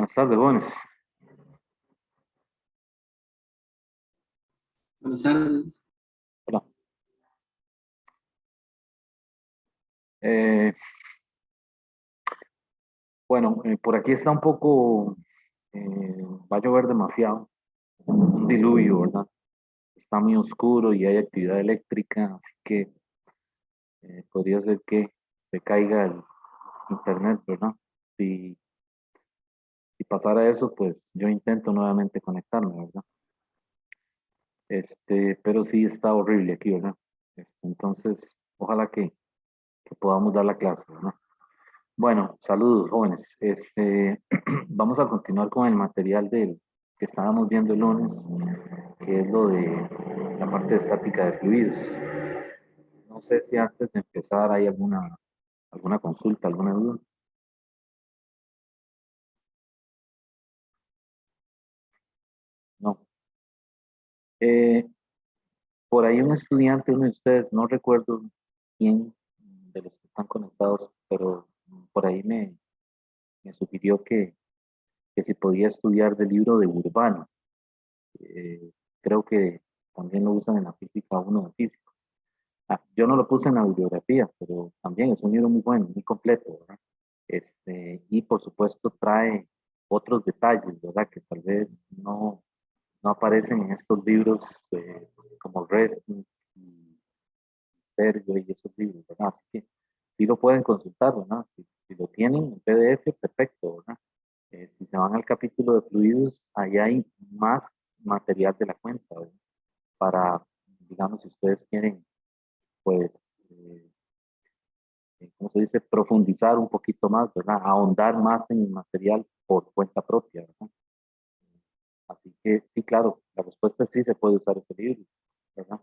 Buenas tardes, jóvenes. Buenas tardes. Hola. Eh, bueno, por aquí está un poco, va a llover demasiado, un diluvio, ¿verdad? Está muy oscuro y hay actividad eléctrica, así que podría ser que se caiga el internet, ¿verdad? Si, si pasara eso, pues yo intento nuevamente conectarme, ¿verdad? Pero sí está horrible aquí, ¿verdad? Entonces, ojalá que podamos dar la clase, ¿verdad? Bueno, saludos jóvenes. Vamos a continuar con el material que estábamos viendo el lunes, que es lo de la parte estática de fluidos. No sé si antes de empezar hay alguna consulta, alguna duda. No. Eh, por ahí un estudiante, uno de ustedes, no recuerdo quién de los que están conectados, pero por ahí me sugirió que si podía estudiar del libro de Urbano. Creo que también lo usan en la física uno de física. Yo no lo puse en la bibliografía, pero también es un libro muy bueno, muy completo, ¿verdad? Y por supuesto trae otros detalles, ¿verdad? Que tal vez no aparecen en estos libros como Resnick y Sergio y esos libros, ¿verdad? Así que sí lo pueden consultar, ¿verdad? Si lo tienen en PDF, perfecto, ¿verdad? Si se van al capítulo de fluidos, ahí hay más material de la cuenta, ¿verdad? Para, digamos, si ustedes quieren, pues, ¿cómo se dice? Profundizar un poquito más, ¿verdad? Ahondar más en el material por cuenta propia, ¿verdad? Así que sí, claro, la respuesta es sí, se puede usar ese libro, ¿verdad?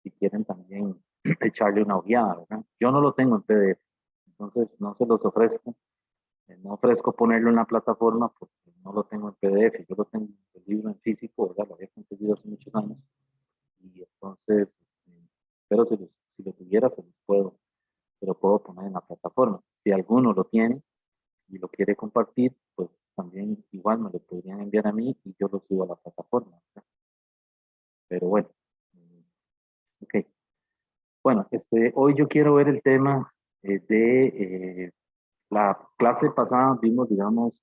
Si quieren también echarle una ojeada, ¿verdad? Yo no lo tengo en PDF, entonces no se los ofrezco. No ofrezco ponerlo en la plataforma porque no lo tengo en PDF, yo lo tengo el libro en físico, ¿verdad? Lo había conseguido hace muchos años. Y entonces, pero si lo tuviera, se lo puedo poner en la plataforma. Si alguno lo tiene y lo quiere compartir, pues también igual me lo podrían enviar a mí y yo lo subo a la plataforma, ¿verdad? Pero bueno, ok. Bueno, hoy yo quiero ver el tema la clase pasada vimos, digamos,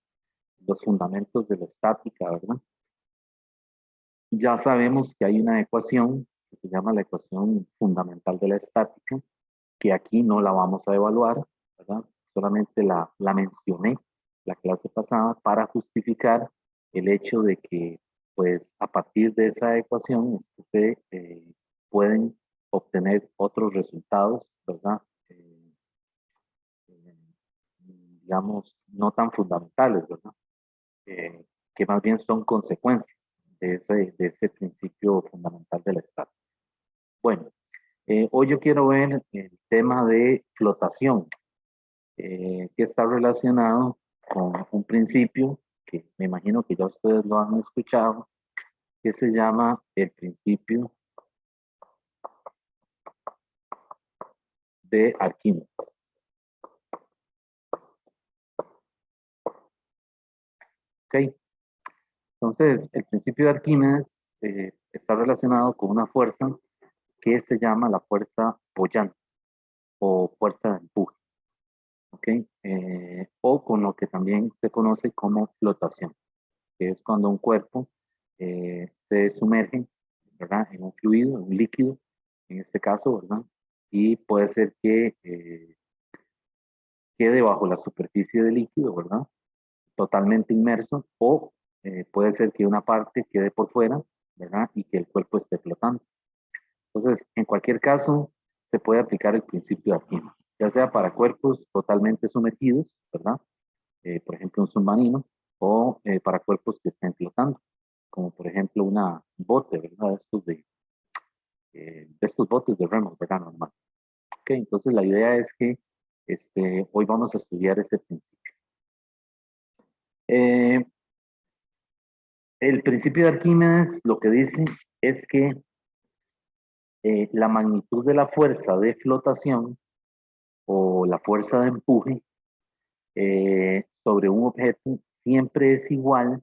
los fundamentos de la estática, ¿verdad? Ya sabemos que hay una ecuación que se llama la ecuación fundamental de la estática, que aquí no la vamos a evaluar, ¿verdad? Solamente la mencioné la clase pasada para justificar el hecho de que, pues, a partir de esa ecuación es que se pueden obtener otros resultados, ¿verdad? Eh, digamos, no tan fundamentales, ¿verdad? Eh, que más bien son consecuencias de ese principio fundamental de la estática. Bueno, hoy yo quiero ver el tema de flotación, que está relacionado con un principio que me imagino que ya ustedes lo han escuchado, que se llama el principio de Arquímedes. ¿Ok? Entonces, el principio de Arquímedes está relacionado con una fuerza que se llama la fuerza boyante o fuerza de empuje. ¿Ok? O con lo que también se conoce como flotación, que es cuando un cuerpo se sumerge, ¿verdad? En un fluido, en un líquido, en este caso, ¿verdad? Y puede ser que quede bajo la superficie del líquido, ¿verdad? Totalmente inmerso, o puede ser que una parte quede por fuera, ¿verdad? Y que el cuerpo esté flotando. Entonces, en cualquier caso, se puede aplicar el principio de Arquímedes, ya sea para cuerpos totalmente sumergidos, ¿verdad? Por ejemplo, un submarino, o para cuerpos que estén flotando, como por ejemplo una bote, ¿verdad? De estos botes de remos, ¿verdad? Normal. Ok, entonces la idea es que hoy vamos a estudiar ese principio. Eh, el principio de Arquímedes lo que dice es que la magnitud de la fuerza de flotación o la fuerza de empuje sobre un objeto siempre es igual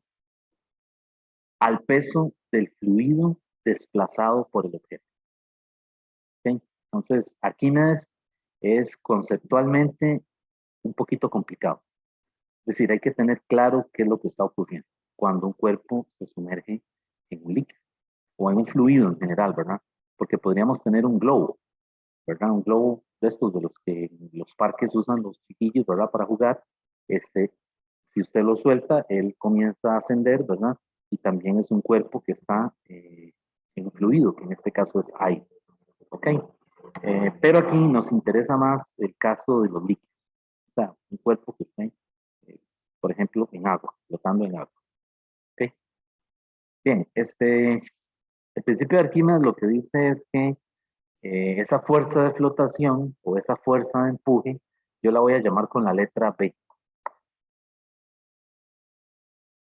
al peso del fluido desplazado por el objeto. ¿Ok? Entonces, Arquímedes es conceptualmente un poquito complicado. Es decir, hay que tener claro qué es lo que está ocurriendo cuando un cuerpo se sumerge en un líquido o en un fluido en general, ¿verdad? Porque podríamos tener un globo, ¿verdad? Un globo de estos de los que los parques usan los chiquillos, ¿verdad? Para jugar. Si usted lo suelta, él comienza a ascender, ¿verdad? Y también es un cuerpo que está en un fluido, que en este caso es aire, ¿ok? Pero aquí nos interesa más el caso de los líquidos, o sea, un cuerpo que esté, por ejemplo, en agua, flotando en agua, ¿ok? Bien, el principio de Arquímedes lo que dice es que esa fuerza de flotación o esa fuerza de empuje, yo la voy a llamar con la letra B.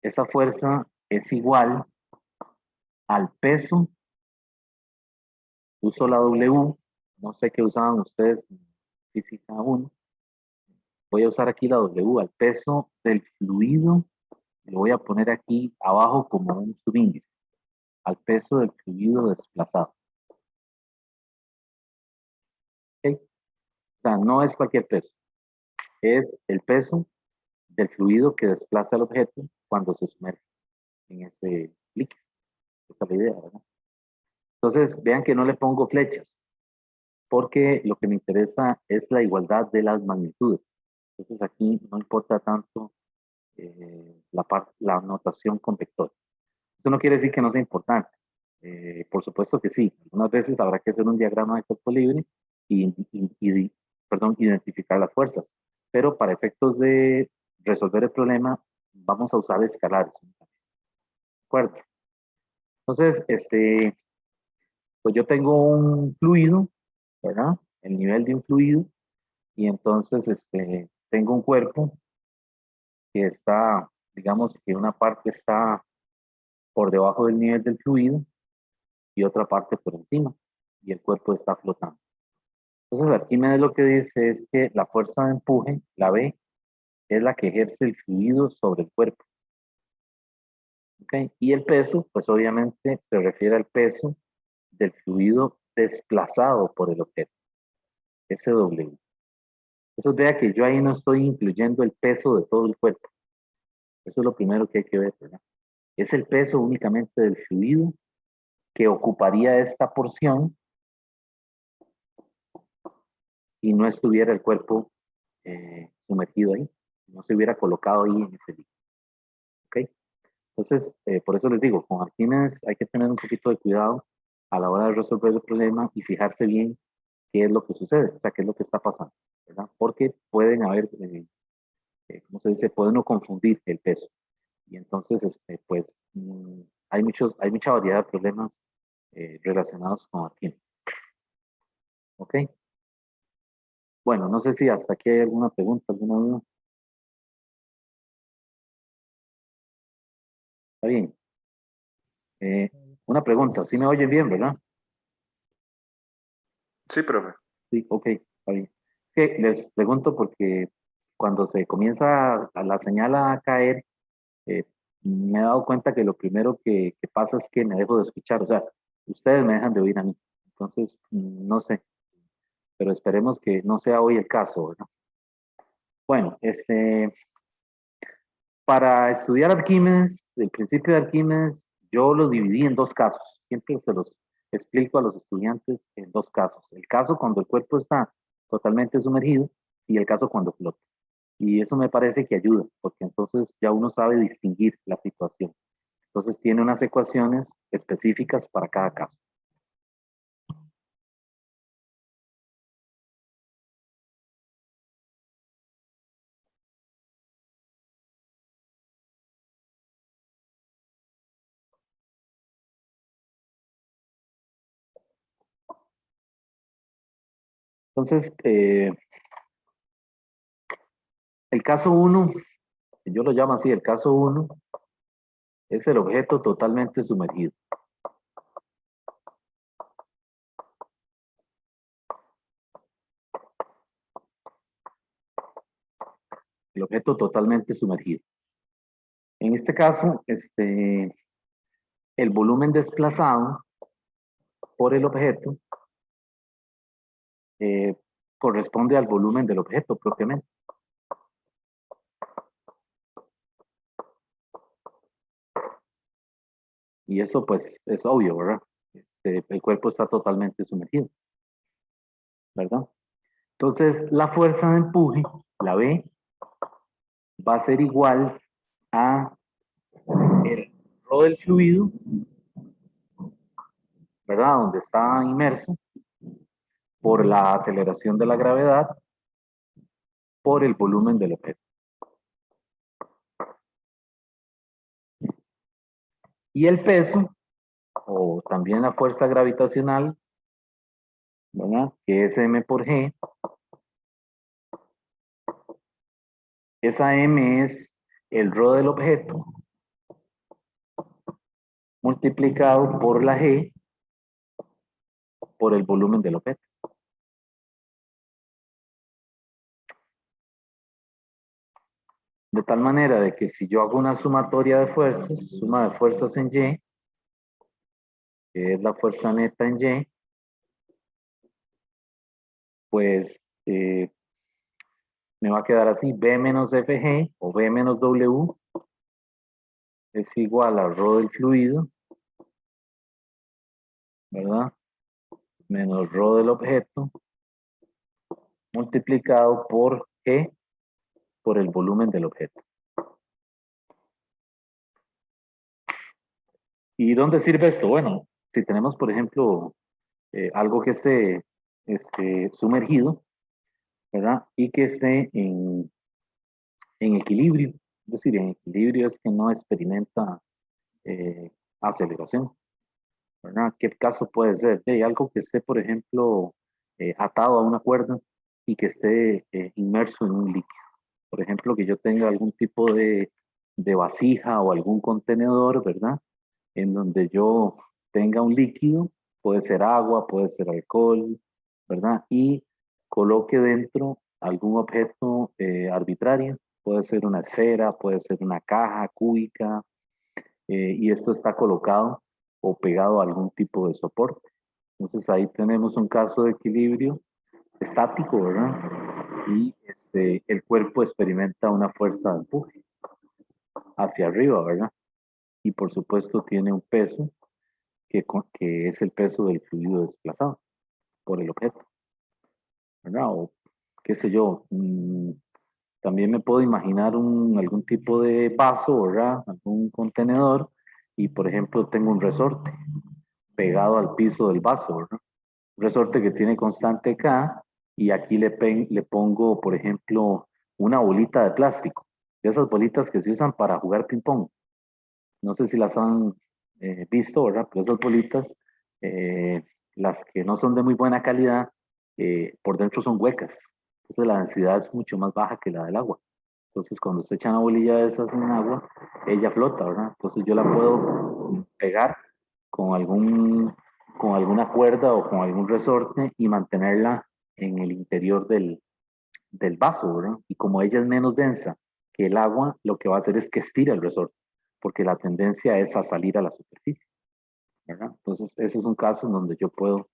Esa fuerza es igual al peso, uso la W, no sé qué usaban ustedes en física 1, voy a usar aquí la W, al peso del fluido, lo voy a poner aquí abajo como un subíndice, al peso del fluido desplazado. ¿Okay? O sea, no es cualquier peso, es el peso del fluido que desplaza el objeto cuando se sumerge en ese líquido. Esta es la idea, ¿verdad? Entonces, vean que no le pongo flechas, porque lo que me interesa es la igualdad de las magnitudes. Entonces, aquí no importa tanto la notación con vectores. Eso no quiere decir que no sea importante. Por supuesto que sí. Algunas veces habrá que hacer un diagrama de cuerpo libre perdón, identificar las fuerzas. Pero para efectos de resolver el problema, vamos a usar escalares. ¿De acuerdo? Entonces, pues yo tengo un fluido, ¿verdad? El nivel de un fluido, y entonces tengo un cuerpo que está, digamos que una parte está por debajo del nivel del fluido y otra parte por encima, y el cuerpo está flotando. Entonces, Arquímedes lo que dice es que la fuerza de empuje, la B, es la que ejerce el fluido sobre el cuerpo. ¿Okay? Y el peso, pues obviamente se refiere al peso del fluido desplazado por el objeto, SW. Entonces vea que yo ahí no estoy incluyendo el peso de todo el cuerpo. Eso es lo primero que hay que ver, ¿verdad? Es el peso únicamente del fluido que ocuparía esta porción si no estuviera el cuerpo sumergido ahí, no se hubiera colocado ahí en ese líquido. ¿Ok? Entonces, por eso les digo, con Arquímedes hay que tener un poquito de cuidado a la hora de resolver el problema y fijarse bien qué es lo que sucede, o sea, qué es lo que está pasando, ¿verdad? Porque pueden haber, ¿cómo se dice? Pueden no confundir el peso. Y entonces, pues, hay mucha variedad de problemas relacionados con Arquímedes. ¿Ok? Bueno, no sé si hasta aquí hay alguna pregunta, alguna duda. Está bien. Eh, una pregunta, ¿sí me oyen bien, verdad? Sí, profe. Sí, ok, está bien. Es que les pregunto porque cuando se comienza a la señal a caer, eh, me he dado cuenta que lo primero que pasa es que me dejo de escuchar, o sea, ustedes me dejan de oír a mí. Entonces, no sé, pero esperemos que no sea hoy el caso, ¿verdad? Bueno, para estudiar Arquímedes, el principio de Arquímedes, yo lo dividí en dos casos. Siempre se los explico a los estudiantes en dos casos. El caso cuando el cuerpo está totalmente sumergido y el caso cuando flota. Y eso me parece que ayuda, porque entonces ya uno sabe distinguir la situación. Entonces tiene unas ecuaciones específicas para cada caso. Entonces, el caso uno, yo lo llamo así, el caso uno es el objeto totalmente sumergido. El objeto totalmente sumergido. En este caso, el volumen desplazado por el objeto corresponde al volumen del objeto propiamente. Y eso pues es obvio, ¿verdad? El cuerpo está totalmente sumergido, ¿verdad? Entonces, la fuerza de empuje, la B, va a ser igual a el rho del fluido, ¿verdad? Donde está inmerso, por la aceleración de la gravedad, por el volumen del objeto. Y el peso, o también la fuerza gravitacional, ¿verdad? Que es M por G. Esa M es el rho del objeto multiplicado por la G por el volumen del objeto. De tal manera de que si yo hago una sumatoria de fuerzas, suma de fuerzas en Y, que es la fuerza neta en Y, pues me va a quedar así, B menos FG o B menos W es igual al rho del fluido, ¿verdad? Menos rho del objeto multiplicado por G por el volumen del objeto. ¿Y dónde sirve esto? Bueno, si tenemos, por ejemplo, algo que esté sumergido, ¿verdad? Y que esté en equilibrio. Es decir, en equilibrio es que no experimenta eh, aceleración, ¿verdad? ¿Qué caso puede ser? Hay algo que esté, por ejemplo, atado a una cuerda y que esté inmerso en un líquido. Por ejemplo, que yo tenga algún tipo de vasija o algún contenedor, ¿verdad? En donde yo tenga un líquido, puede ser agua, puede ser alcohol, ¿verdad? Y coloque dentro algún objeto arbitrario, puede ser una esfera, puede ser una caja cúbica, y esto está colocado o pegado a algún tipo de soporte. Entonces ahí tenemos un caso de equilibrio estático, ¿verdad? Y el cuerpo experimenta una fuerza de empuje hacia arriba, ¿verdad? Y por supuesto tiene un peso que es el peso del fluido desplazado por el objeto, ¿verdad? O qué sé yo, también me puedo imaginar algún tipo de vaso, ¿verdad? Algún contenedor y por ejemplo tengo un resorte pegado al piso del vaso, ¿verdad? Un resorte que tiene constante K y aquí le pongo, por ejemplo, una bolita de plástico, de esas bolitas que se usan para jugar ping pong. No sé si las han visto, ¿verdad? Pero esas bolitas, eh, las que no son de muy buena calidad, por dentro son huecas. Entonces la densidad es mucho más baja que la del agua. Entonces cuando se echa una bolilla de esas en agua, ella flota, ¿verdad? Entonces yo la puedo pegar con con alguna cuerda o con algún resorte y mantenerla en el interior del vaso, ¿verdad? Y como ella es menos densa que el agua, lo que va a hacer es que estira el resorte, porque la tendencia es a salir a la superficie, ¿verdad? Entonces, ese es un caso en donde yo puedo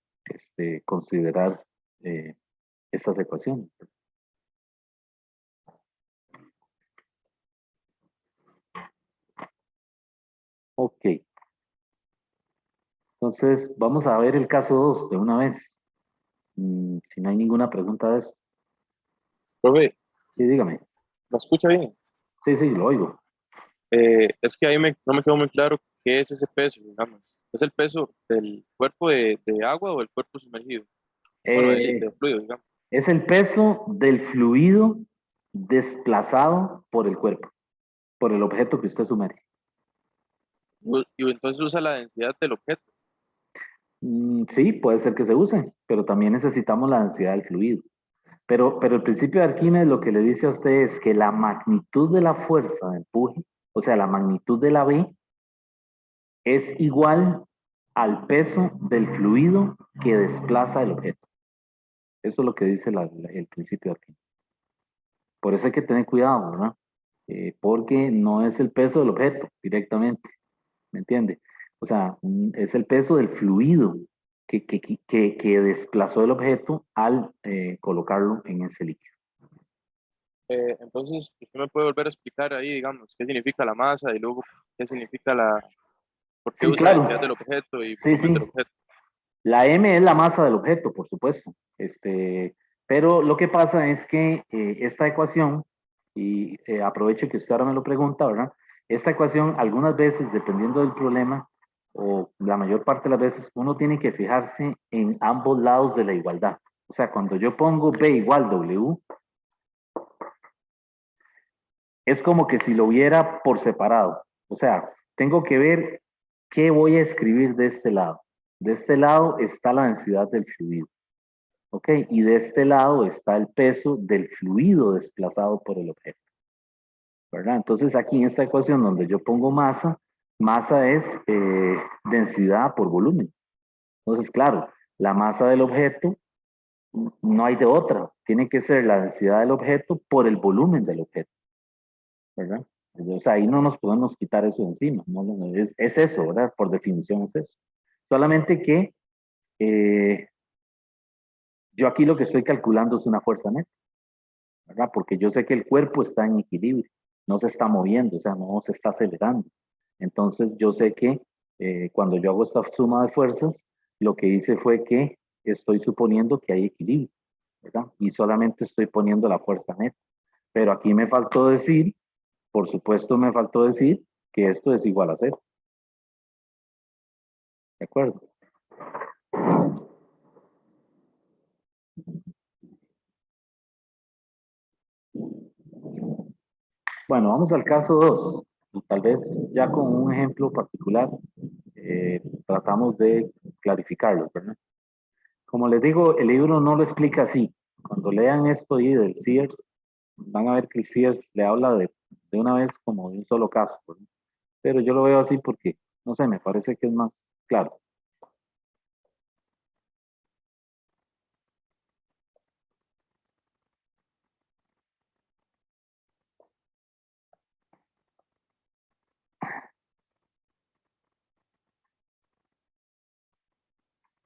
considerar eh, estas ecuaciones. Ok, entonces vamos a ver el caso 2 de una vez. Si no hay ninguna pregunta de eso. Profe, Sí, dígame. ¿me escucha bien? Sí, sí, lo oigo. Es que ahí no me quedó muy claro qué es ese peso, digamos. ¿Es el peso del cuerpo de agua o el cuerpo sumergido? Bueno, Eh, del fluido, digamos. es el peso del fluido desplazado por el cuerpo, por el objeto que usted sumerge. Y entonces usa la densidad del objeto. Sí, puede ser que se use, pero también necesitamos la densidad del fluido. Pero el principio de Arquímedes lo que le dice a usted es que la magnitud de la fuerza de empuje, o sea, la magnitud de la B, es igual al peso del fluido que desplaza el objeto. Eso es lo que dice el principio de Arquímedes. Por eso hay que tener cuidado, ¿verdad? porque no es el peso del objeto directamente, ¿me entiende? O sea, es el peso del fluido que desplazó el objeto al colocarlo en ese líquido. Entonces, ¿usted me puede volver a explicar ahí, digamos, qué significa la masa y luego qué significa por qué Sí, usa claro. densidad del objeto y Sí, volumen sí. del objeto? La M es la masa del objeto, por supuesto. Pero lo que pasa es que esta ecuación, y aprovecho que usted ahora me lo pregunta, ¿verdad? Esta ecuación, algunas veces, dependiendo del problema, o la mayor parte de las veces, uno tiene que fijarse en ambos lados de la igualdad. O sea, cuando yo pongo B igual W, es como que si lo viera por separado. O sea, tengo que ver qué voy a escribir de este lado. De este lado está la densidad del fluido. ¿Ok? Y de este lado está el peso del fluido desplazado por el objeto, ¿verdad? Entonces aquí en esta ecuación donde yo pongo masa, masa es densidad por volumen. Entonces, claro, la masa del objeto no hay de otra, tiene que ser la densidad del objeto por el volumen del objeto, ¿verdad? O sea, ahí no nos podemos quitar eso de encima, es eso, ¿verdad? Por definición es eso. Solamente que eh, yo aquí lo que estoy calculando es una fuerza neta, ¿verdad? Porque yo sé que el cuerpo está en equilibrio, no se está moviendo, o sea, no se está acelerando. Entonces yo sé que cuando yo hago esta suma de fuerzas, lo que hice fue que estoy suponiendo que hay equilibrio, ¿verdad? Y solamente estoy poniendo la fuerza neta. Pero aquí me faltó decir, por supuesto me faltó decir que esto es igual a cero, ¿de acuerdo? Bueno, vamos al caso 2. Tal vez ya con un ejemplo particular tratamos de clarificarlo, ¿verdad? Como les digo, el libro no lo explica así. Cuando lean esto ahí del Sears, van a ver que el Sears le habla de una vez como de un solo caso, ¿verdad? Pero yo lo veo así porque, no sé, me parece que es más claro.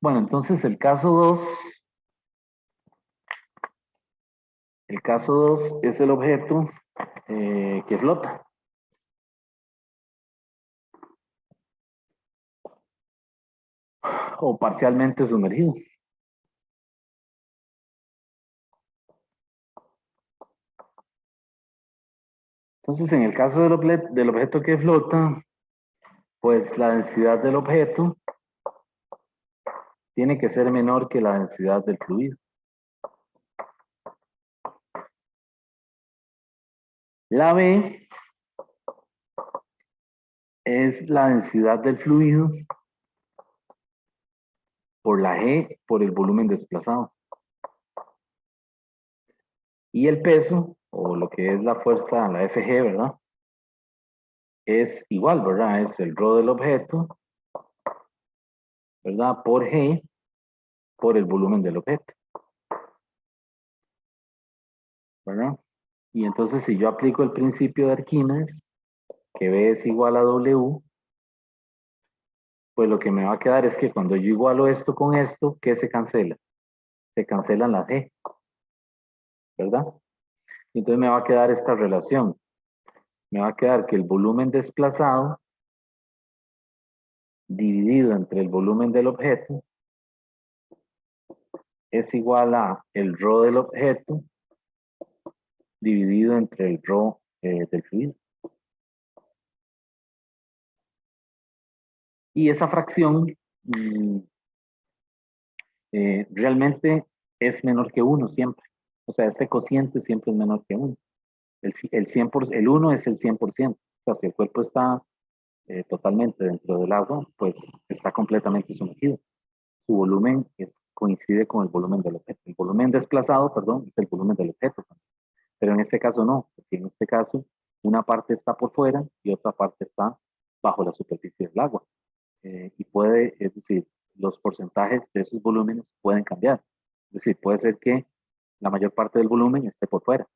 Bueno, entonces el caso 2 es el objeto que flota o parcialmente sumergido. Entonces, en el caso del objeto que flota, pues la densidad del objeto tiene que ser menor que la densidad del fluido. La B es la densidad del fluido por la G por el volumen desplazado. Y el peso, o lo que es la fuerza, la FG, ¿verdad? Es igual, ¿verdad? Es el rho del objeto, ¿verdad? Por G por el volumen del objeto, ¿verdad? Y entonces si yo aplico el principio de Arquímedes, que B es igual a W, pues lo que me va a quedar es que cuando yo igualo esto con esto, ¿qué se cancela? Se cancelan las G, ¿verdad? Y entonces me va a quedar esta relación. Me va a quedar que el volumen desplazado dividido entre el volumen del objeto es igual a el rho del objeto dividido entre el rho del fluido. Y esa fracción realmente es menor que 1 siempre. O sea, este cociente siempre es menor que 1. El 1 es el 100%. O sea, si el cuerpo está totalmente dentro del agua, pues está completamente sumergido. Su volumen coincide con el volumen del objeto. El volumen desplazado, perdón, es el volumen del objeto. Pero en este caso no, porque en este caso una parte está por fuera y otra parte está bajo la superficie del agua. Y puede, es decir, los porcentajes de esos volúmenes pueden cambiar. Es decir, puede ser que la mayor parte del volumen esté por fuera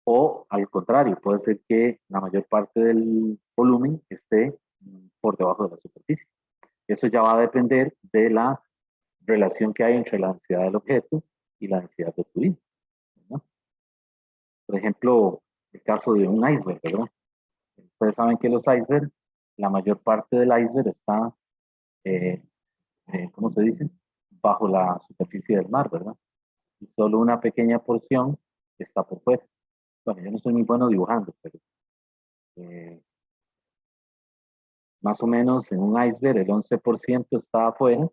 O al contrario, puede ser que la mayor parte del volumen esté por debajo de la superficie. Eso ya va a depender de la relación que hay entre la densidad del objeto y la densidad de fluido, ¿no? Por ejemplo, el caso de un iceberg, ¿verdad? Ustedes saben que los icebergs, la mayor parte del iceberg está, eh, ¿cómo se dice? Bajo la superficie del mar, ¿verdad? Y solo una pequeña porción está por fuera. Bueno, yo no soy muy bueno dibujando, pero eh, más o menos en un iceberg el 11% está afuera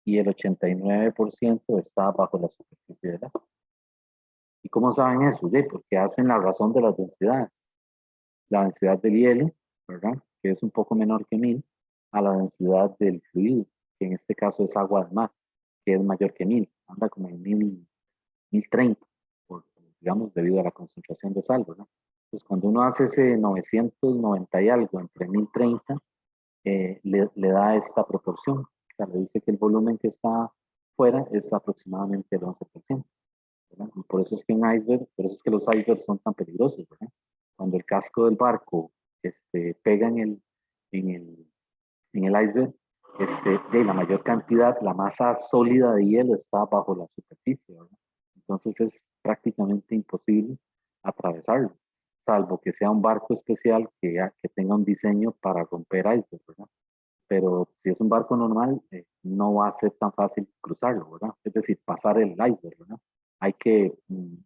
y el 89% está bajo la superficie del agua. ¿Y cómo saben eso? Sí, porque hacen la razón de las densidades. La densidad del hielo, ¿verdad? Que es un poco menor que 1000, a la densidad del fluido, que en este caso es agua de mar, que es mayor que 1000, anda como en 1030, por, digamos, debido a la concentración de sal, ¿verdad? Pues cuando uno hace ese 990 y algo entre 1030, le da esta proporción. O sea, le dice que el volumen que está fuera es aproximadamente el 11%. ¿Verdad? Y por eso es que un iceberg, por eso es que los icebergs son tan peligrosos, ¿verdad? Cuando el casco del barco pega en el, en el iceberg, de la mayor cantidad, la masa sólida de hielo está bajo la superficie, ¿verdad? Entonces es prácticamente imposible atravesarlo, salvo que sea un barco especial que tenga un diseño para romper iceberg, ¿verdad? Pero si es un barco normal, no va a ser tan fácil cruzarlo, ¿verdad? Es decir, pasar el iceberg, ¿verdad? Hay que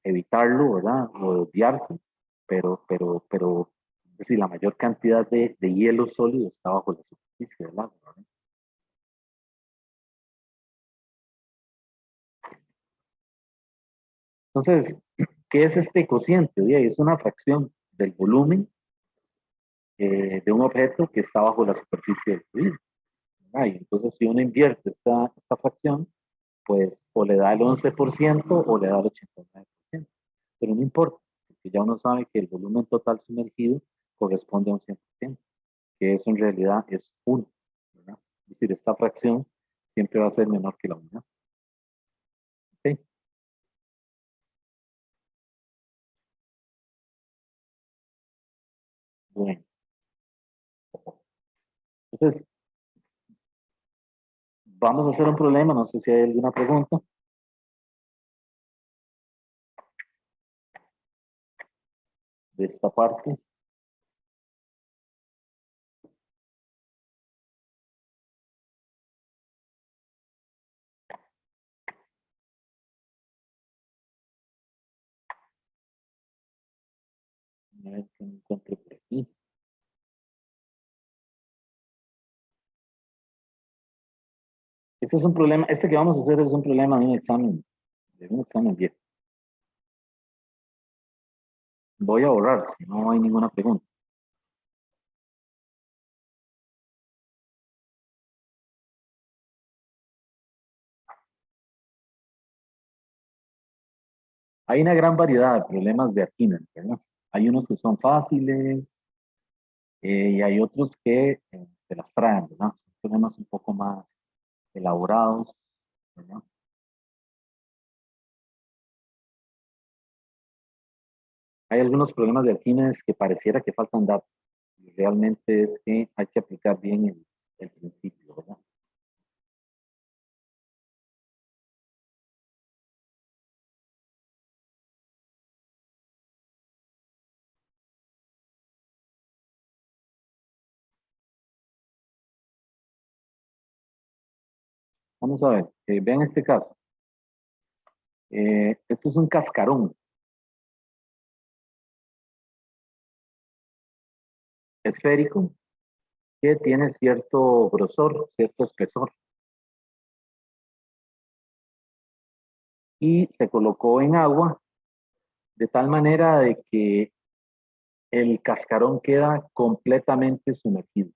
evitarlo, ¿verdad? O desviarse, pero, es decir, la mayor cantidad de hielo sólido está bajo la superficie del agua, ¿verdad? Entonces, ¿qué es este cociente? Es una fracción del volumen de un objeto que está bajo la superficie del fluido, ¿verdad? Y entonces, si uno invierte esta fracción, pues o le da el 11% o le da el 89%. Pero no importa, porque ya uno sabe que el volumen total sumergido corresponde a un 100%, que eso en realidad es 1, ¿verdad? Es decir, esta fracción siempre va a ser menor que la unidad. ¿Ok? Bueno, entonces vamos a hacer un problema, no sé si hay alguna pregunta de esta parte. A ver qué encuentro por aquí. Este es un problema, este que vamos a hacer es un problema de un examen viejo. Voy a borrar si no hay ninguna pregunta. Hay una gran variedad de problemas de Arquimedes, ¿verdad? Hay unos que son fáciles y hay otros que se las traen, ¿verdad? Son problemas un poco más elaborados, ¿verdad? Hay algunos problemas de Arquímedes que pareciera que faltan datos. Y realmente es que hay que aplicar bien el principio, ¿verdad? Vamos a ver, vean este caso. Esto es un cascarón esférico que tiene cierto grosor, cierto espesor, y se colocó en agua de tal manera de que el cascarón queda completamente sumergido.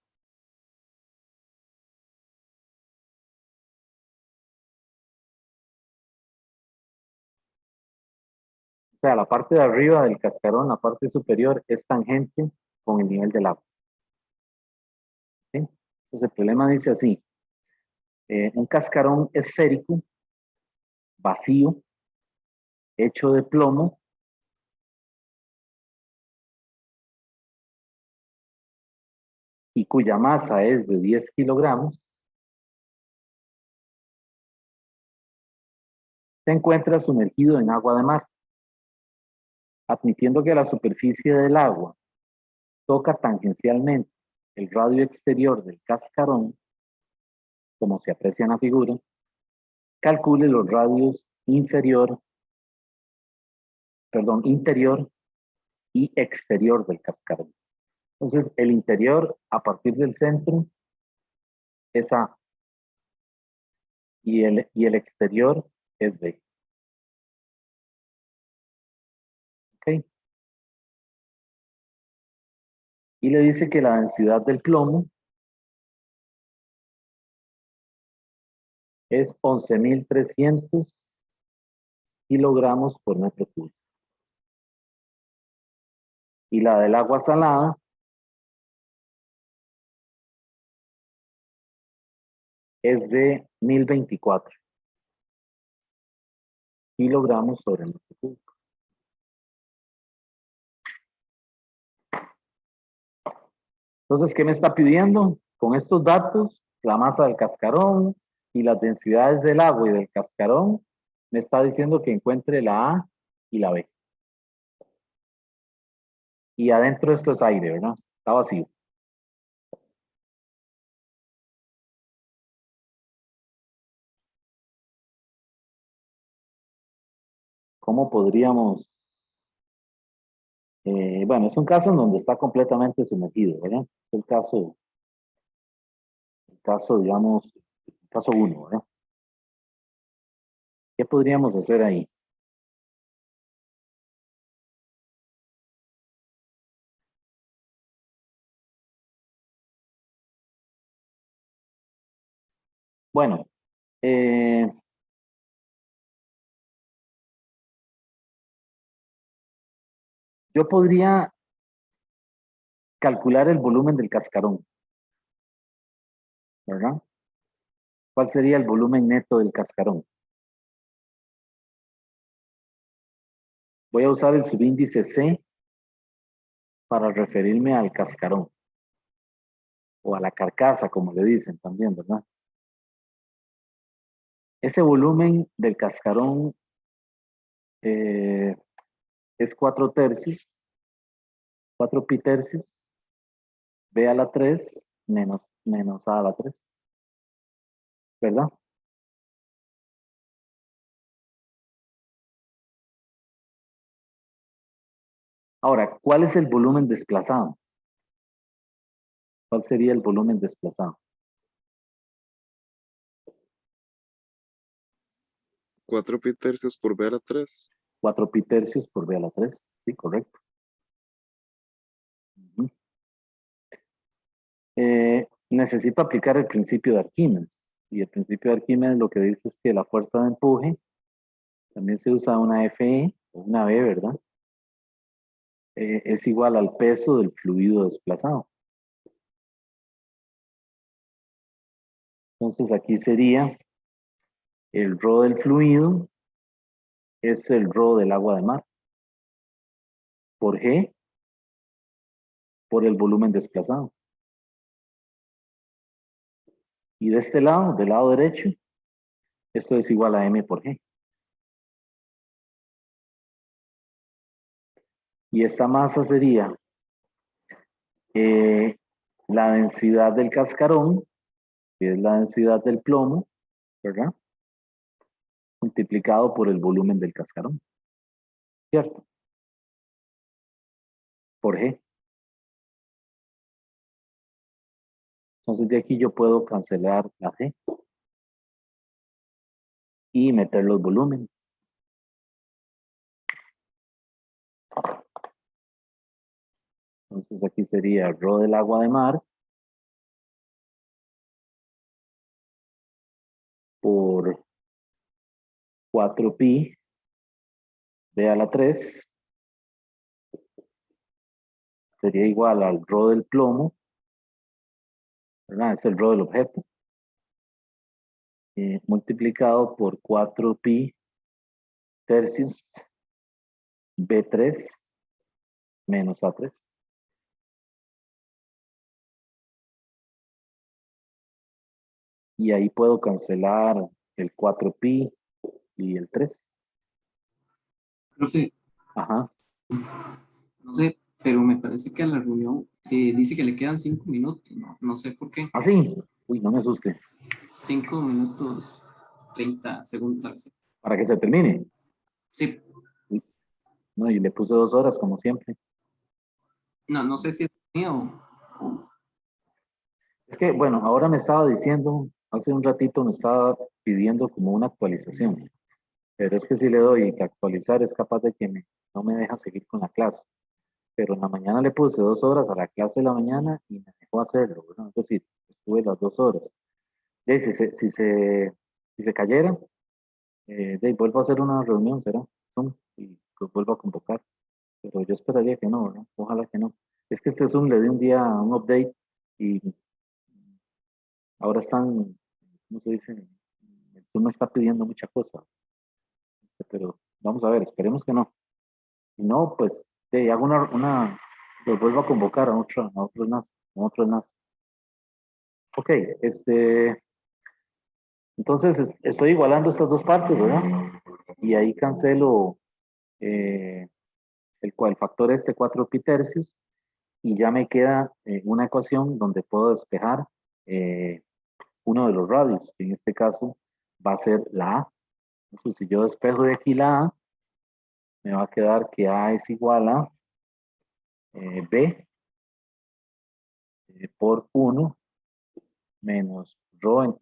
O sea, la parte de arriba del cascarón, la parte superior, es tangente con el nivel del agua. ¿Sí? Entonces el problema dice así, un cascarón esférico, vacío, hecho de plomo, cuya masa es de 10 kilogramos, se encuentra sumergido en agua de mar, admitiendo que la superficie del agua toca tangencialmente el radio exterior del cascarón, como se aprecia en la figura, calcule los radios interior y exterior del cascarón. Entonces, el interior a partir del centro es A y el exterior es B. ¿Ok? Y le dice que la densidad del plomo es 11.300 kilogramos por metro cúbico. Y la del agua salada es de 1.024 kilogramos sobre metro cúbico. Entonces, ¿qué me está pidiendo? Con estos datos, la masa del cascarón y las densidades del agua y del cascarón, me está diciendo que encuentre la A y la B. Y adentro esto es aire, ¿verdad? Está vacío. ¿Cómo podríamos? Bueno, es un caso en donde está completamente sumergido, ¿verdad? Es digamos, el caso 1, ¿verdad? ¿Qué podríamos hacer ahí? Bueno, yo podría calcular el volumen del cascarón, ¿verdad? ¿Cuál sería el volumen neto del cascarón? Voy a usar el subíndice C para referirme al cascarón o a la carcasa, como le dicen también, ¿verdad? Ese volumen del cascarón es 4 tercios, 4 pi tercios, B a la 3 menos A a la 3, ¿verdad? Ahora, ¿cuál es el volumen desplazado? ¿Cuál sería el volumen desplazado? 4 pi tercios por B a la 3. 4 pi tercios por B a la 3, sí, correcto. Uh-huh. Necesito aplicar el principio de Arquímedes. Y el principio de Arquímedes lo que dice es que la fuerza de empuje, también se usa una Fe o una B, ¿verdad? Es igual al peso del fluido desplazado. Entonces aquí sería el ρ del fluido, es el ρ del agua de mar, por G, por el volumen desplazado. Y de este lado, del lado derecho, esto es igual a M por G. Y esta masa sería la densidad del cascarón, que es la densidad del plomo, ¿verdad? Multiplicado por el volumen del cascarón, ¿cierto? Por G. Entonces de aquí yo puedo cancelar la G y meter los volúmenes. Entonces aquí sería el ρ del agua de mar por 4 pi B a la 3 sería igual al ρ del plomo, ¿verdad? Es el ρ del objeto, multiplicado por 4 pi tercios B3 menos A3. Y ahí puedo cancelar el 4pi y el 3. Profe, Ajá. no sé, pero me parece que a la reunión dice que le quedan 5 minutos, no, no sé por qué. ¿Ah, sí? Uy, no me asuste. 5 minutos 30 segundos, algo así. Para que se termine. Sí, Uy, no, y le puse 2 horas como siempre. no, no sé si es mío. Es que, bueno, ahora me estaba diciendo, hace un ratito me estaba pidiendo como una actualización. Pero es que si le doy que actualizar es capaz de que no me deja seguir con la clase. Pero en la mañana le puse 2 horas a la clase de la mañana y me dejó hacerlo, ¿verdad? Es decir, estuve las 2 horas. Y si se cayera, vuelvo a hacer una reunión, ¿será? Zoom, y los vuelvo a convocar. Pero yo esperaría que no, ¿verdad? Ojalá que no. Es que este Zoom le di un día un update y ahora están, ¿cómo se dice? El Zoom me está pidiendo mucha cosa. Pero vamos a ver, esperemos que no. Si no, pues hago los vuelvo a convocar a otro enlace, a otro enlace. Ok, entonces estoy igualando estas dos partes, ¿verdad? Y ahí cancelo eh, el factor 4pi tercios y ya me queda una ecuación donde puedo despejar eh, uno de los radios, que en este caso va a ser la A. Entonces, si yo despejo de aquí la A, me va a quedar que A es igual a B por 1 menos rho del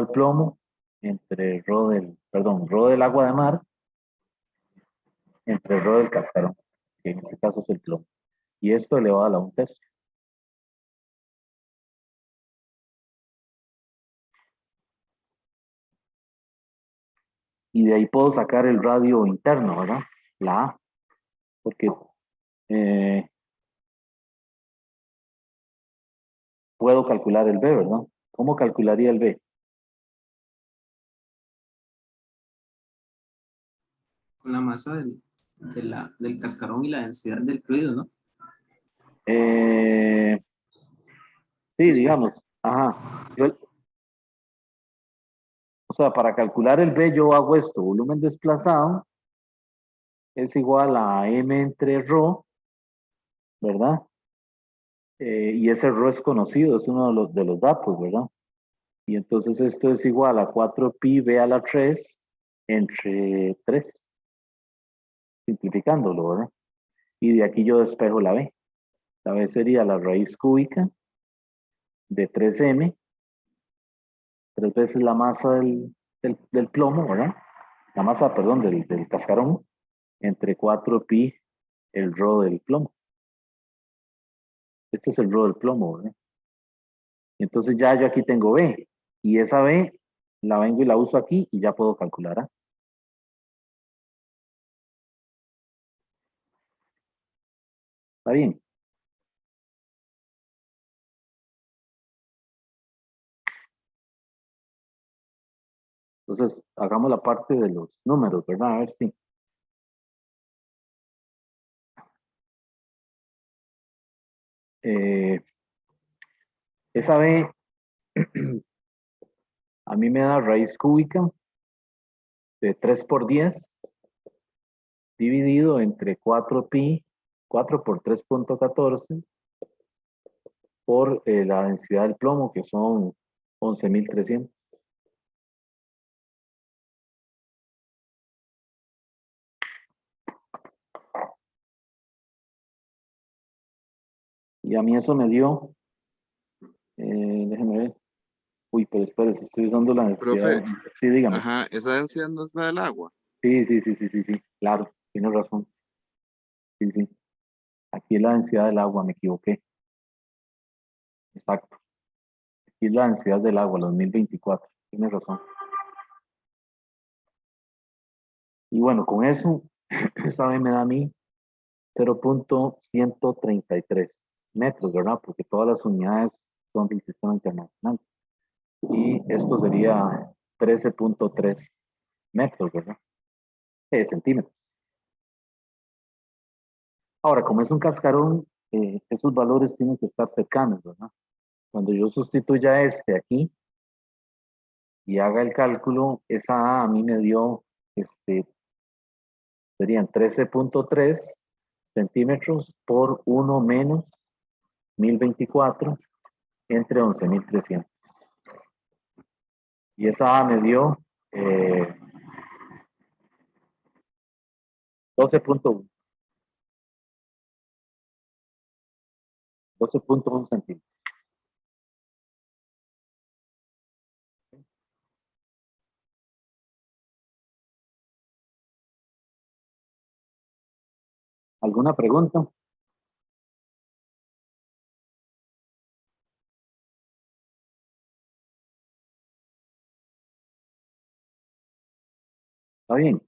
plomo entre rho del agua de mar entre rho del cascarón, que en este caso es el plomo. Y esto elevado a la 1/3. Y de ahí puedo sacar el radio interno, ¿verdad? La A, porque eh, puedo calcular el B, ¿verdad? ¿Cómo calcularía el B? Con la masa del cascarón y la densidad del fluido, ¿no? Eh, sí, Después, digamos, ajá. O sea, para calcular el B yo hago esto, volumen desplazado es igual a M entre rho, ¿verdad? Y ese rho es conocido, es uno de los datos, ¿verdad? Y entonces esto es igual a 4pi b a la 3 entre 3, simplificándolo, ¿verdad? Y de aquí yo despejo la b. La b sería la raíz cúbica de 3m, 3 veces la masa del plomo, ¿verdad? La masa, perdón, del cascarón, entre 4pi el rho del plomo. Este es el rho del plomo, ¿verdad? Y entonces ya yo aquí tengo b. Y esa b la vengo y la uso aquí y ya puedo calcular, ¿ah? ¿Está bien? Entonces, hagamos la parte de los números, ¿verdad? A ver si. Eh, esa B a mí me da raíz cúbica de 3 por 10 dividido entre 4pi, 4 por 3,14 por la densidad del plomo, que son 11.300. Y a mí eso me dio, déjenme ver. Uy, pero espérese, estoy usando la densidad. Profe, Sí, dígame. ajá, esa densidad no es la del agua. Sí, sí, sí, sí, sí, sí, claro, tiene razón. Sí, sí. Aquí es la densidad del agua, me equivoqué. Exacto. Aquí es la densidad del agua, los 1024. Tiene razón. Y bueno, con eso, esa B me da a mí 0,133 metros, ¿verdad? Porque todas las unidades son del sistema internacional. Y esto sería 13,3 metros, ¿verdad? Centímetros. Ahora, como es un cascarón, esos valores tienen que estar cercanos, ¿verdad? Cuando yo sustituya este aquí y haga el cálculo, esa A mí me dio, serían 13.3 centímetros por 1 menos 1024 entre 11.300. Y esa A me dio 12.1. 12.1 centímetros. ¿Alguna pregunta? ¿Está bien?